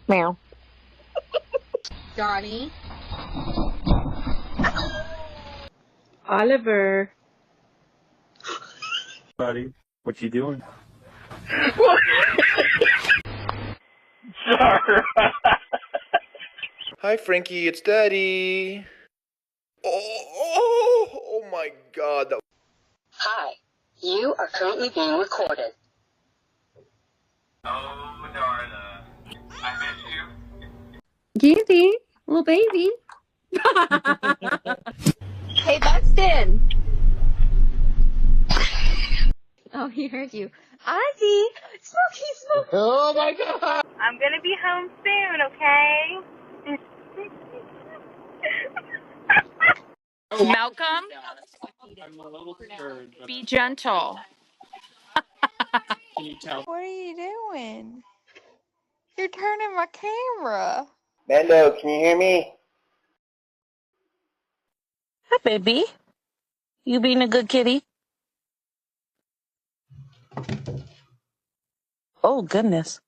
Meow. Johnny. Oliver. Buddy, what you doing? Hi, Frankie, it's Daddy. Oh my God. Hi, you are currently being recorded. Oh, Darla, I miss you. Giddy, little baby. Hey, Buxton. Oh, he heard you. Ozzy. Smokey, Smokey. Oh my God! I'm gonna be home soon, okay? Malcolm, be gentle. Can you tell? What are you doing? You're turning my camera. Mando, can you hear me? Hi, baby. You being a good kitty? Oh, goodness.